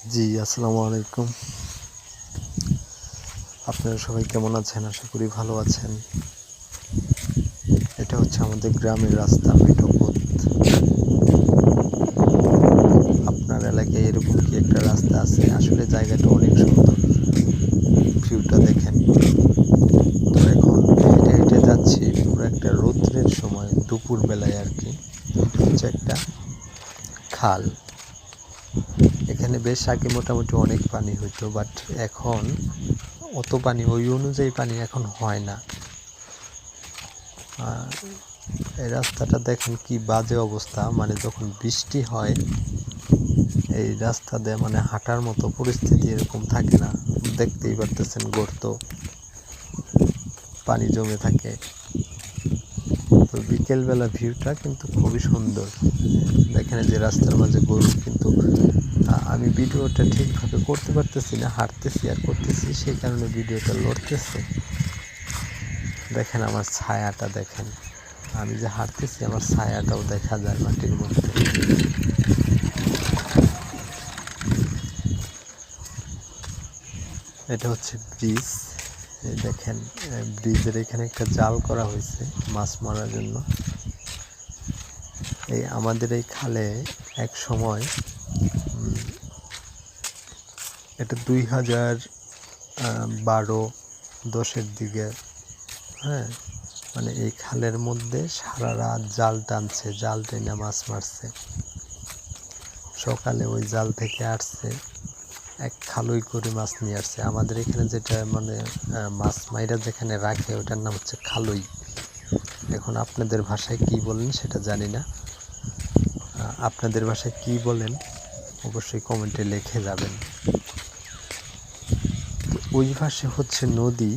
জি, আসসালামু আলাইকুম। আপনারা সবাই কেমন আছেন? আশা করি ভালো আছেন। এটা হচ্ছে আমাদের গ্রামের রাস্তা মিঠোপথ। আপনার এলাকায় এরকম কি একটা রাস্তা আছে? আসলে জায়গাটা অনেক সুন্দর। ভিউটা দেখেন। তো এখন হেঁটে হেঁটে যাচ্ছি পুরো একটা রৌদ্রের সময়, দুপুর বেলায় আর কি। এটা হচ্ছে একটা খাল। এখানে বেশ আগে মোটামুটি অনেক পানি হইতো, বাট এখন অত পানি ওই অনুযায়ী পানি এখন হয় না। এই রাস্তাটা দেখেন কি বাজে অবস্থা, মানে যখন বৃষ্টি হয় এই রাস্তা দিয়ে মানে হাঁটার মতো পরিস্থিতি এরকম থাকে না। দেখতেই পারতেছেন, গর্ত, পানি জমে থাকে। তো বিকেলবেলা ভিউটা কিন্তু খুবই সুন্দর। দেখেন যে রাস্তার মাঝে গরু, কিন্তু আমি ভিডিওটা ঠিকভাবে করতে পারতেছি না, হাঁটতেছি আর করতেছি, সেই কারণে ভিডিওটা লড়তেছে। দেখেন আমার ছায়াটা, দেখেন আমি যে হাঁটতেছি আমার ছায়াটাও দেখা যায় মাটির মধ্যে। এটা হচ্ছে ব্রিজ। দেখেন ব্রিজের এখানে একটা জাল করা হয়েছে মাছ মারার জন্য। এই আমাদের এই খালে এক সময় এটা 2012-10-এর দিকে, হ্যাঁ, মানে এই খালের মধ্যে সারা রাত জাল টানছে, জাল টেনে মাছ মারছে। সকালে ওই জাল থেকে আসছে, এক খালই করে মাছ নিয়ে আসছে। আমাদের এখানে যেটা মানে মাছ মাইরা যেখানে রাখে ওটার নাম হচ্ছে খালই। এখন আপনাদের ভাষায় কি বলেন সেটা জানি না। আপনাদের ভাষায় কি বলেন অবশ্যই কমেন্টে লিখে যাবেন। ওই পাশে হচ্ছে নদী,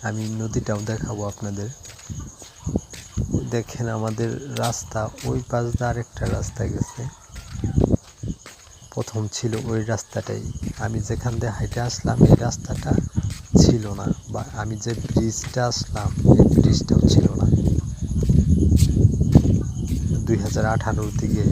আমি নদীটাও দেখাবো আপনাদের। দেখেন আমাদের রাস্তা, ওই পাশ দিয়ে আরেকটা রাস্তা গেছে। প্রথম ছিল ওই রাস্তাটাই, আমি যেখান দিয়ে হাইটে আসলাম এই রাস্তাটা ছিল না, বা আমি যে ব্রিজটা আসলাম এই ব্রিজটাও ছিল না। 2018-র দিকে